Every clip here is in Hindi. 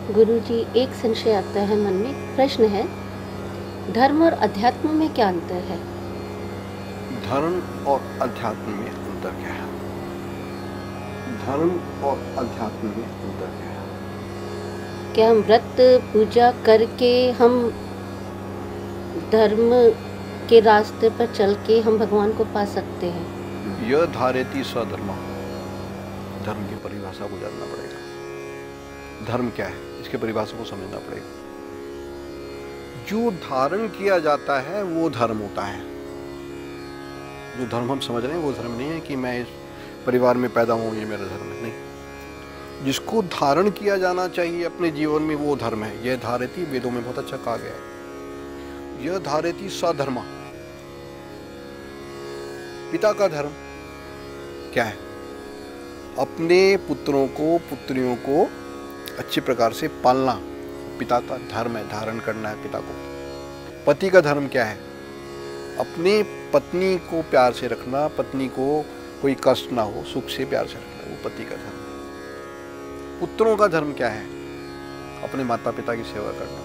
गुरुजी, एक संशय आता है मन में, प्रश्न है, धर्म और अध्यात्म में क्या अंतर है? धर्म और अध्यात्म में अंतर क्या है? धर्म और अध्यात्म में अंतर क्या है? क्या हम व्रत पूजा करके हम धर्म के रास्ते पर चल के हम भगवान को पा सकते हैं? यह धारेति स्वधर्म, धर्म की परिभाषा को जानना पड़ेगा। धर्म क्या है, इसके परिभाषा को समझना पड़ेगा। जो धारण किया जाता है वो धर्म होता है। जो धर्म हम समझ रहे हैं वो धर्म नहीं है कि मैं इस परिवार में पैदा हूं, ये मेरा धर्म है, नहीं। जिसको धारण किया जाना चाहिए अपने जीवन में वो धर्म है। यह धारेति, वेदों में बहुत अच्छा कहा गया है, यह धारेति स्वधर्म। पिता का धर्म क्या है? अपने पुत्रों को, पुत्रियों को अच्छी प्रकार से पालना पिता का धर्म है, धारण करना है पिता को। पति का धर्म क्या है? अपने पत्नी को प्यार से रखना, पत्नी को कोई कष्ट ना हो, सुख से प्यार से रखना, वो पति का धर्म है। पुत्रों का धर्म क्या है? अपने माता पिता की सेवा करना,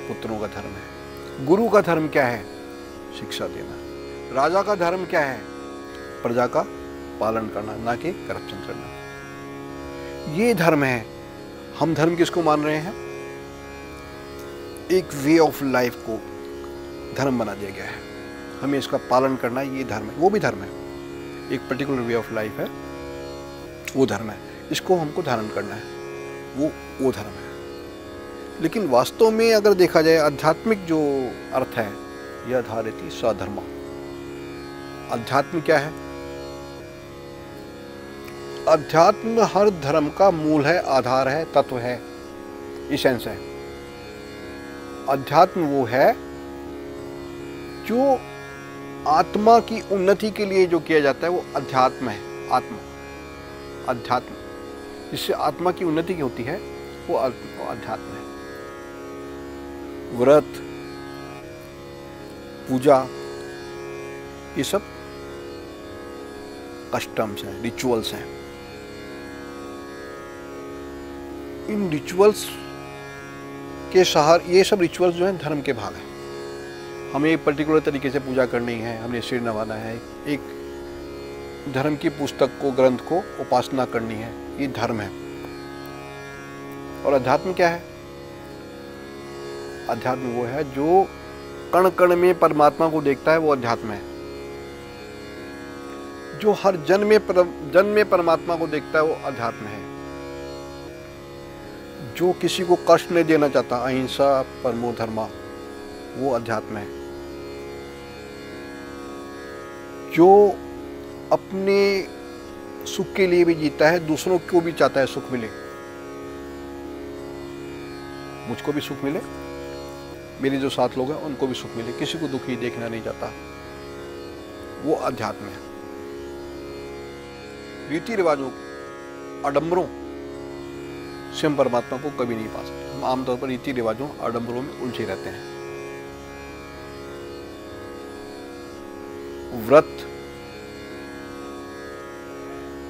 पुत्रों का धर्म है। गुरु का धर्म क्या है? शिक्षा देना। राजा का धर्म क्या है? प्रजा का पालन करना, ना कि करप्शन करना। ये धर्म है। हम धर्म किसको मान रहे हैं? एक वे ऑफ लाइफ को धर्म बना दिया गया है, हमें इसका पालन करना, ये धर्म है। वो भी धर्म है, एक पर्टिकुलर वे ऑफ लाइफ है, वो धर्म है। इसको हमको धारण करना है, वो धर्म है। लेकिन वास्तव में अगर देखा जाए, आध्यात्मिक जो अर्थ है, यह धारेति स्वधर्म। अध्यात्म क्या है? अध्यात्म हर धर्म का मूल है, आधार है, तत्व है, इसेंस है। अध्यात्म वो है जो आत्मा की उन्नति के लिए जो किया जाता है, वो अध्यात्म है। आत्मा, अध्यात्म, जिससे आत्मा की उन्नति की होती है, वो अध्यात्म है। व्रत, पूजा, ये सब कस्टम्स हैं, रिचुअल्स हैं। इन रिचुअल्स के सहारे, ये सब रिचुअल्स जो हैं धर्म के भाग हैं। हमें एक पर्टिकुलर तरीके से पूजा करनी है, हमें सिर नवाना है, एक धर्म की पुस्तक को, ग्रंथ को उपासना करनी है, ये धर्म है। और अध्यात्म क्या है? अध्यात्म वो है जो कण कण में परमात्मा को देखता है, वो अध्यात्म है। जो हर जन में परमात्मा को देखता है, वो अध्यात्म है। जो किसी को कष्ट नहीं देना चाहता, अहिंसा परमो धर्मा, वो अध्यात्म है। जो अपने सुख के लिए भी जीता है, दूसरों को भी चाहता है सुख मिले, मुझको भी सुख मिले, मेरे जो साथ लोग हैं उनको भी सुख मिले, किसी को दुखी देखना नहीं चाहता, वो अध्यात्म है। रीति रिवाजों, आडंबरों से हम परमात्मा को कभी नहीं पा सकते। हम आमतौर पर रीति रिवाजों, आडंबरों में उलझे रहते हैं। व्रत,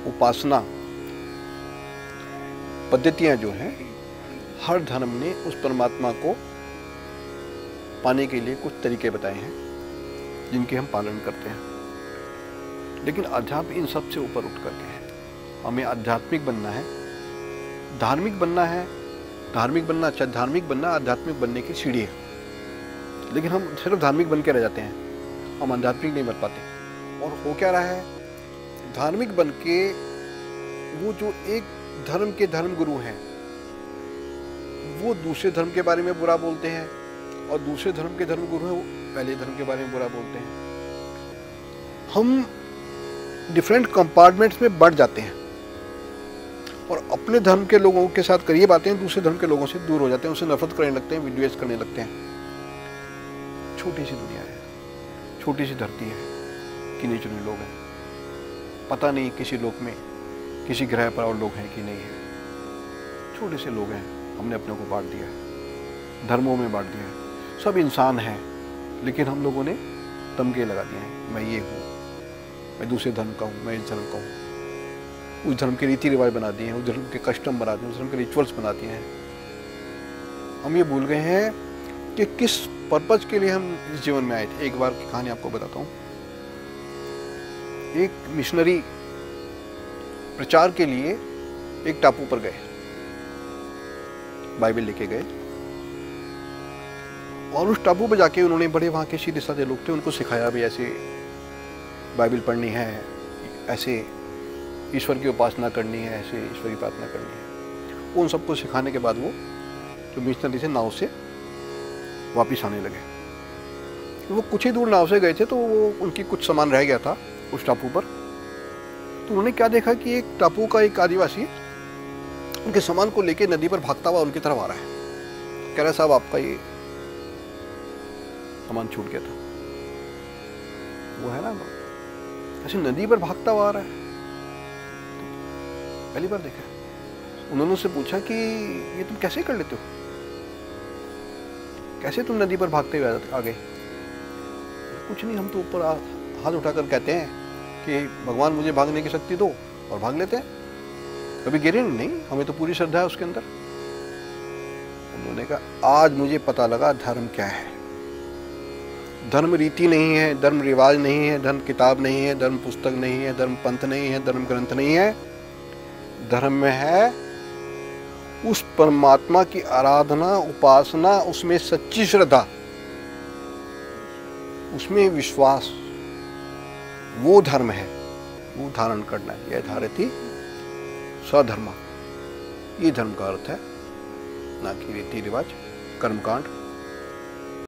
उपासना पद्धतियां जो हैं, हर धर्म ने उस परमात्मा को पाने के लिए कुछ तरीके बताए हैं, जिनके हम पालन करते हैं। लेकिन अध्यात्म इन सब से ऊपर उठ करके है। हमें आध्यात्मिक बनना है, धार्मिक बनना है। धार्मिक बनना अच्छा, धार्मिक बनना आध्यात्मिक बनने की सीढ़ी है। लेकिन हम सिर्फ धार्मिक बन के रह जाते हैं, हम आध्यात्मिक नहीं बन पाते। और हो क्या रहा है, धार्मिक बन के वो जो एक धर्म के धर्म गुरु हैं, वो दूसरे धर्म के बारे में बुरा बोलते हैं, और दूसरे धर्म के धर्म गुरु हैं, वो पहले धर्म के बारे में बुरा बोलते हैं। हम डिफरेंट कंपार्टमेंट्स में बढ़ जाते हैं, और अपने धर्म के लोगों के साथ करीब आते हैं, दूसरे धर्म के लोगों से दूर हो जाते हैं, उनसे नफरत करने लगते हैं, विद्वेष करने लगते हैं। छोटी सी दुनिया है, छोटी सी धरती है, गिने चुने लोग हैं। पता नहीं किसी लोक में, किसी ग्रह पर और लोग हैं कि नहीं है। छोटे से लोग हैं, हमने अपने को बांट दिया है, धर्मों में बांट दिया है। सब इंसान हैं, लेकिन हम लोगों ने तमगे लगा दिए हैं, मैं ये हूँ, मैं दूसरे धर्म का हूँ, मैं इस धर्म का हूँ। उस धर्म के रीति रिवाज बना दिए हैं, उस धर्म के कस्टम बना दिए हैं, उस धर्म के रिचुअल्स बना दिए हैं। हम ये भूल गए हैं कि किस पर्पज के लिए हम इस जीवन में आए थे। एक बार की कहानी आपको बताता हूँ। एक मिशनरी प्रचार के लिए एक टापू पर गए, बाइबल लेके गए, और उस टापू पर जाके उन्होंने, बड़े वहाँ के सीधे साधे लोग थे, उनको सिखाया भी ऐसे बाइबल पढ़नी है, ऐसे ईश्वर की उपासना करनी है, ऐसे ईश्वर की प्रार्थना करनी है। उन सबको सिखाने के बाद वो जो मिशनरी से नाव से वापिस आने लगे। वो कुछ ही दूर नाव से गए थे तो वो उनकी कुछ सामान रह गया था उस टापू पर। तो उन्होंने क्या देखा कि एक टापू का एक आदिवासी उनके सामान को लेके नदी पर भागता हुआ उनकी तरफ आ रहा है। कह रहा है, साहब आपका ये सामान छूट गया था। वो है ना, ऐसे नदी पर भागता हुआ आ रहा है, पहली बार देखा। उन्होंने उससे पूछा कि ये तुम कैसे कर लेते हो, कैसे तुम नदी पर भागते हुए आ गए? कुछ नहीं, हम तो ऊपर हाथ उठाकर कहते हैं कि भगवान मुझे भागने की शक्ति दो, और भाग लेते हैं, कभी गिरे नहीं, हमें तो पूरी श्रद्धा है उसके अंदर। उन्होंने कहा, आज मुझे पता लगा धर्म क्या है। धर्म रीति नहीं है, धर्म रिवाज नहीं है, धर्म किताब नहीं है, धर्म पुस्तक नहीं है, धर्म पंथ नहीं है, धर्म ग्रंथ नहीं है। धर्म में है उस परमात्मा की आराधना, उपासना, उसमें सच्ची श्रद्धा, उसमें विश्वास, वो धर्म है, वो धारण करना है। यह धारति सधर्मा, ये धर्म का अर्थ है, ना कि रीति रिवाज, कर्मकांड,